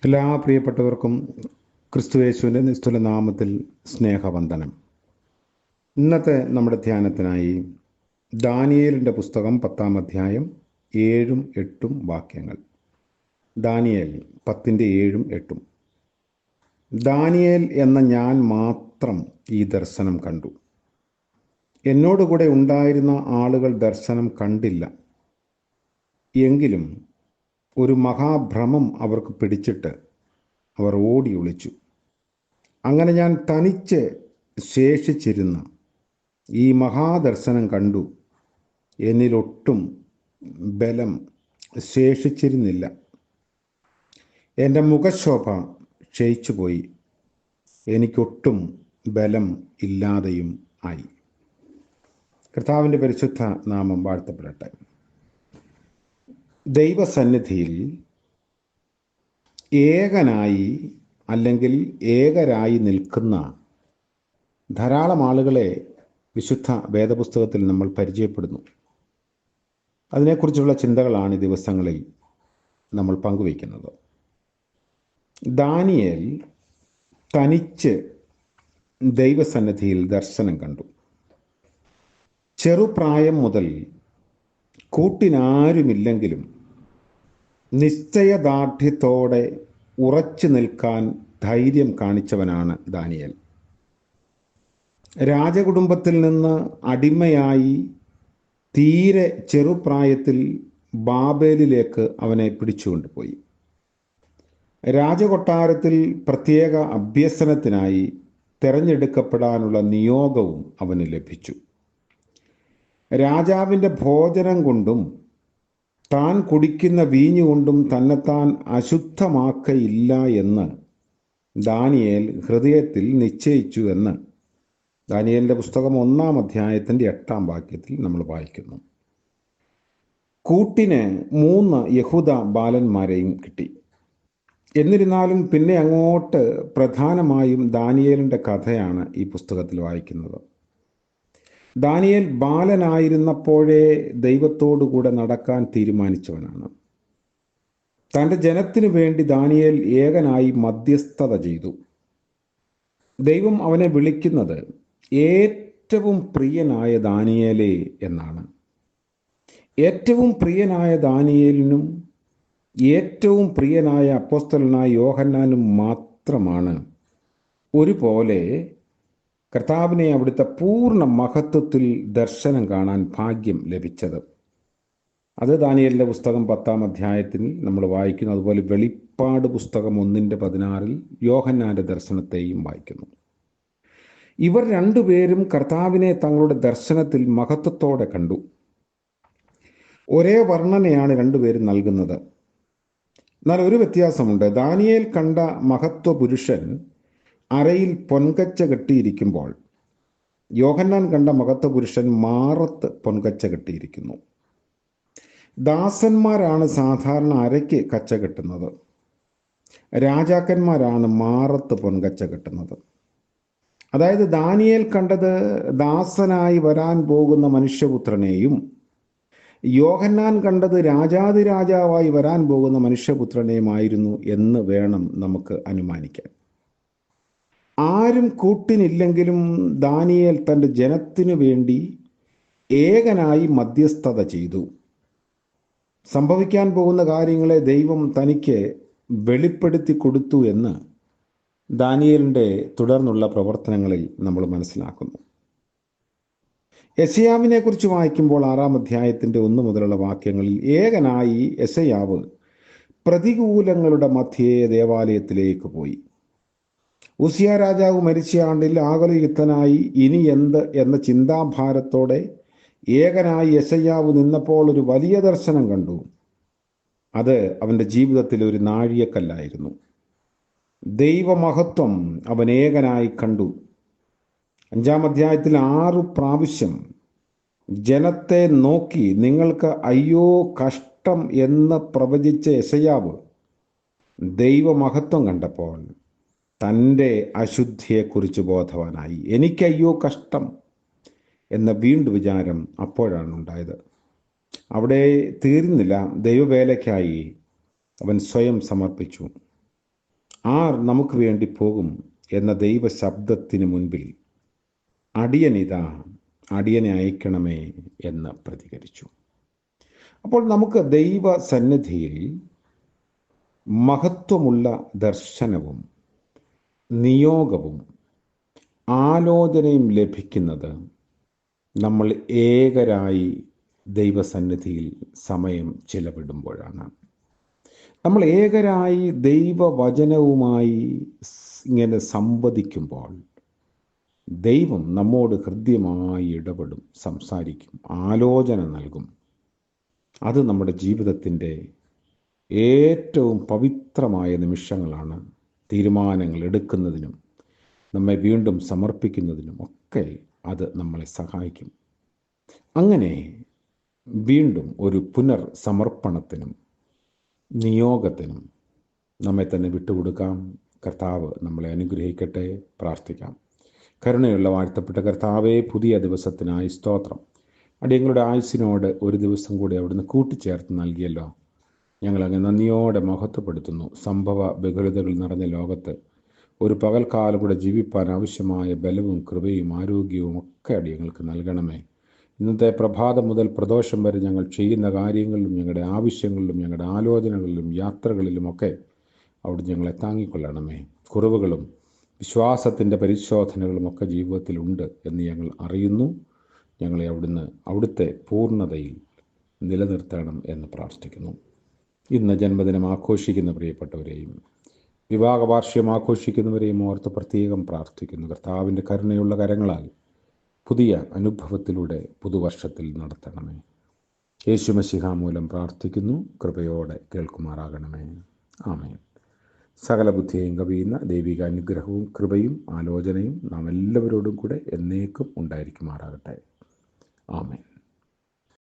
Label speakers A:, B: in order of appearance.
A: എല്ലാ പ്രിയപ്പെട്ടവർക്കും ക്രിസ്തുയേശുവിൻ്റെ നിസ്തുല നാമത്തിൽ സ്നേഹവന്ദനം. ഇന്നത്തെ നമ്മുടെ ധ്യാനത്തിനായി ദാനിയേലിൻ്റെ പുസ്തകം 10-ാം അധ്യായം 7-8 വാക്യങ്ങൾ. ദാനിയേൽ 10-7-8. ദാനിയേൽ എന്ന ഞാൻ മാത്രം ഈ ദർശനം കണ്ടു. എന്നോടുകൂടെ ഉണ്ടായിരുന്ന ആളുകൾ ദർശനം കണ്ടില്ല. എങ്കിലും ഒരു മഹാഭ്രമം അവർക്ക് പിടിച്ചിട്ട് അവർ ഓടി ഒളിച്ചു. അങ്ങനെ ഞാൻ തനിച്ച് ശേഷിച്ചിരുന്ന ഈ മഹാദർശനം കണ്ടു. എന്നിലൊട്ടും ബലം ശേഷിച്ചിരുന്നില്ല. എൻ്റെ മുഖശോഭ ക്ഷയിച്ചുപോയി. എനിക്കൊട്ടും ബലം ഇല്ലാതെയും ആയി. കർത്താവിൻ്റെ പരിശുദ്ധ നാമം വാഴ്ത്തപ്പെടട്ടെ. ദൈവസന്നിധിയിൽ ഏകനായി അല്ലെങ്കിൽ ഏകരായി നിൽക്കുന്ന ധാരാളം ആളുകളെ വിശുദ്ധ വേദപുസ്തകത്തിൽ നമ്മൾ പരിചയപ്പെടുന്നു. അതിനെക്കുറിച്ചുള്ള ചിന്തകളാണ് ഈ ദിവസങ്ങളിൽ നമ്മൾ പങ്കുവയ്ക്കുന്നത്. ദാനിയേൽ തനിച്ച് ദൈവസന്നിധിയിൽ ദർശനം കണ്ടു. ചെറുപ്രായം മുതൽ കൂട്ടിനാരുമില്ലെങ്കിലും നിശ്ചയദാർഢ്യത്തോടെ ഉറച്ചു നിൽക്കാൻ ധൈര്യം കാണിച്ചവനാണ് ദാനിയേൽ. രാജകുടുംബത്തിൽ നിന്ന് അടിമയായി തീരെ ചെറുപ്രായത്തിൽ ബാബേലിലേക്ക് അവനെ പിടിച്ചുകൊണ്ടുപോയി. രാജകൊട്ടാരത്തിൽ പ്രത്യേക അഭ്യസനത്തിനായി തിരഞ്ഞെടുക്കപ്പെടാനുള്ള നിയോഗവും അവന് ലഭിച്ചു. രാജാവിൻ്റെ ഭോജനം കൊണ്ടും താൻ കുടിക്കുന്ന വീഞ്ഞുകൊണ്ടും തന്നെത്താൻ അശുദ്ധമാക്കയില്ല എന്ന് ദാനിയേൽ ഹൃദയത്തിൽ നിശ്ചയിച്ചു എന്ന് ദാനിയേലിൻ്റെ പുസ്തകം 1-ാം അധ്യായത്തിൻ്റെ 8-ാം വാക്യത്തിൽ നമ്മൾ വായിക്കുന്നു. കൂട്ടിന് 3 യഹൂദ ബാലന്മാരെയും കിട്ടി. എന്നിരുന്നാലും പിന്നെ അങ്ങോട്ട് പ്രധാനമായും ദാനിയേലിൻ്റെ കഥയാണ് ഈ പുസ്തകത്തിൽ വായിക്കുന്നത്. ദാനിയേൽ ബാലനായിരുന്നപ്പോഴേ ദൈവത്തോടുകൂടെ നടക്കാൻ തീരുമാനിച്ചവനാണ്. തൻ്റെ ജനത്തിനു വേണ്ടി ദാനിയേൽ ഏകനായി മധ്യസ്ഥത ചെയ്തു. ദൈവം അവനെ വിളിക്കുന്നത് ഏറ്റവും പ്രിയനായ ദാനിയേലേ എന്നാണ്. ഏറ്റവും പ്രിയനായ ദാനിയേലിനും ഏറ്റവും പ്രിയനായ അപ്പോസ്തലനായ യോഹന്നാനും മാത്രമാണ് ഒരുപോലെ കർത്താവിനെ അവിടുത്തെ പൂർണ്ണ മഹത്വത്തിൽ ദർശനം കാണാൻ ഭാഗ്യം ലഭിച്ചത്. അത് ദാനിയേലിൻ്റെ പുസ്തകം 10-ാം അധ്യായത്തിൽ നമ്മൾ വായിക്കുന്നു. അതുപോലെ വെളിപ്പാട് പുസ്തകം 1-16 യോഹന്നാൻ്റെ ദർശനത്തെയും വായിക്കുന്നു. ഇവർ രണ്ടുപേരും കർത്താവിനെ തങ്ങളുടെ ദർശനത്തിൽ മഹത്വത്തോടെ കണ്ടു. ഒരേ വർണ്ണനയാണ് രണ്ടുപേരും നൽകുന്നത്. എന്നാൽ ഒരു വ്യത്യാസമുണ്ട്. ദാനിയേൽ കണ്ട മഹത്വ പുരുഷൻ അരയിൽ പൊൻകച്ച കെട്ടിയിരിക്കുമ്പോൾ യോഹന്നാൻ കണ്ട മഹത്വ പുരുഷൻ മാറത്ത് പൊൻകച്ച കെട്ടിയിരിക്കുന്നു. ദാസന്മാരാണ് സാധാരണ അരയ്ക്ക് കച്ച കെട്ടുന്നത്. രാജാക്കന്മാരാണ് മാറത്ത് പൊൻകച്ച കെട്ടുന്നത്. അതായത് ദാനിയേൽ കണ്ടത് ദാസനായി വരാൻ പോകുന്ന മനുഷ്യപുത്രനെയും യോഹന്നാൻ കണ്ടത് രാജാതിരാജാവായി വരാൻ പോകുന്ന മനുഷ്യപുത്രനെയുമായിരുന്നു എന്ന് വേണം നമുക്ക് അനുമാനിക്കാൻ. ആരും കൂട്ടിനില്ലെങ്കിലും ദാനിയേൽ തൻ്റെ ജനത്തിനു വേണ്ടി ഏകനായി മധ്യസ്ഥത ചെയ്തു. സംഭവിക്കാൻ പോകുന്ന കാര്യങ്ങളെ ദൈവം തനിക്ക് വെളിപ്പെടുത്തി കൊടുത്തു എന്ന് ദാനിയേലിൻ്റെ തുടർന്നുള്ള പ്രവർത്തനങ്ങളിൽ നമ്മൾ മനസ്സിലാക്കുന്നു. യെശയ്യാവിനെ കുറിച്ച് വായിക്കുമ്പോൾ 6-ാം അധ്യായത്തിൻ്റെ 1 മുതലുള്ള വാക്യങ്ങളിൽ ഏകനായി യെശയ്യാവ് പ്രതികൂലങ്ങളുടെ മധ്യേ ദേവാലയത്തിലേക്ക് പോയി. ഉസിയ രാജാവ് മരിച്ച ആണ്ടിൽ ആകുലയുക്തനായി ഇനി എന്ത് എന്ന ചിന്താഭാരത്തോടെ ഏകനായി യെശയ്യാവ് നിന്നപ്പോൾ ഒരു വലിയ ദർശനം കണ്ടു. അത് അവൻ്റെ ജീവിതത്തിൽ ഒരു നാഴികക്കല്ലായിരുന്നു. ദൈവമഹത്വം അവൻ ഏകനായി കണ്ടു. 5-ാം അധ്യായത്തിൽ 6 പ്രാവശ്യം ജനത്തെ നോക്കി നിങ്ങൾക്ക് അയ്യോ കഷ്ടം എന്ന് പ്രവചിച്ച യെശയ്യാവ് ദൈവമഹത്വം കണ്ടപ്പോൾ തൻ്റെ അശുദ്ധിയെക്കുറിച്ച് ബോധവാനായി. എനിക്കയ്യോ കഷ്ടം എന്ന വീണ്ടും വിചാരം അപ്പോഴാണ് ഉണ്ടായത്. അവിടെ തീർന്നില്ല. ദൈവവേലയ്ക്കായി അവൻ സ്വയം സമർപ്പിച്ചു. ആർ നമുക്ക് വേണ്ടി പോകും എന്ന ദൈവ ശബ്ദത്തിന് മുൻപിൽ അടിയനിതാ, അടിയനെ അയക്കണമേ എന്ന് പ്രതികരിച്ചു. അപ്പോൾ നമുക്ക് ദൈവ സന്നിധിയിൽ മഹത്വമുള്ള ദർശനവും നിയോഗവും ആലോചനയും ലഭിക്കുന്നത് നമ്മൾ ഏകരായി ദൈവസന്നിധിയിൽ സമയം ചിലവിടുമ്പോഴാണ്. നമ്മൾ ഏകരായി ദൈവവചനവുമായി ഇങ്ങനെ സംവദിക്കുമ്പോൾ ദൈവം നമ്മോട് ഹൃദ്യമായി ഇടപെടും, സംസാരിക്കും, ആലോചന നൽകും. അത് നമ്മുടെ ജീവിതത്തിൻ്റെ ഏറ്റവും പവിത്രമായ നിമിഷങ്ങളാണ്. തീരുമാനങ്ങൾ എടുക്കുന്നതിനും നമ്മെ വീണ്ടും സമർപ്പിക്കുന്നതിനും ഒക്കെ അത് നമ്മളെ സഹായിക്കും. അങ്ങനെ വീണ്ടും ഒരു പുനർസമർപ്പണത്തിനും നിയോഗത്തിനും നമ്മെ തന്നെ വിട്ടുകൊടുക്കാം. കർത്താവ് നമ്മളെ അനുഗ്രഹിക്കട്ടെ. പ്രാർത്ഥിക്കാം. കരുണയുള്ള വാഴ്ത്തപ്പെട്ട കർത്താവേ, പുതിയ ദിവസത്തിനായി സ്തോത്രം. അടിയങ്ങളുടെ ആയുസ്സിനോട് ഒരു ദിവസം കൂടി അവിടുന്ന് കൂട്ടിച്ചേർത്ത് നൽകിയല്ലോ. ഞങ്ങളങ്ങ് നന്ദിയോടെ മഹത്വപ്പെടുത്തുന്നു. സംഭവ ബഹുലതകൾ നിറഞ്ഞ ലോകത്ത് ഒരു പകൽക്കാലം കൂടെ ജീവിപ്പാൻ ആവശ്യമായ ബലവും കൃപയും ആരോഗ്യവും ഒക്കെ അടിയങ്ങൾക്ക് നൽകണമേ. ഇന്നത്തെ പ്രഭാതം മുതൽ പ്രദോഷം വരെ ഞങ്ങൾ ചെയ്യുന്ന കാര്യങ്ങളിലും ഞങ്ങളുടെ ആവശ്യങ്ങളിലും ഞങ്ങളുടെ ആലോചനകളിലും യാത്രകളിലുമൊക്കെ അവിടെ ഞങ്ങളെ താങ്ങിക്കൊള്ളണമേ. കുറവുകളും വിശ്വാസത്തിൻ്റെ പരിശോധനകളും ഒക്കെ ജീവിതത്തിലുണ്ട് എന്ന് ഞങ്ങൾ അറിയുന്നു. ഞങ്ങളെ അവിടുത്തെ പൂർണ്ണതയിൽ നിലനിർത്തണം എന്ന് പ്രാർത്ഥിക്കുന്നു. ഇന്ന് ജന്മദിനം ആഘോഷിക്കുന്ന പ്രിയപ്പെട്ടവരെയും വിവാഹ വാർഷികം ആഘോഷിക്കുന്നവരെയും ഓർത്ത് പ്രത്യേകം പ്രാർത്ഥിക്കുന്നു. കർത്താവിൻ്റെ കരുണയുള്ള കരങ്ങളാൽ പുതിയ അനുഭവത്തിലൂടെ പുതുവർഷത്തിൽ നടത്തണമേ. യേശുമശിഹ മൂലം പ്രാർത്ഥിക്കുന്നു. കൃപയോടെ കേൾക്കുമാറാകണമേ. ആമേൻ. സകല ബുദ്ധിയെയും കവിയുന്ന ദൈവിക അനുഗ്രഹവും കൃപയും ആലോചനയും നാം എല്ലാവരോടും കൂടെ എന്നേക്കും ഉണ്ടായിരിക്കുമാറാകട്ടെ. ആമേൻ.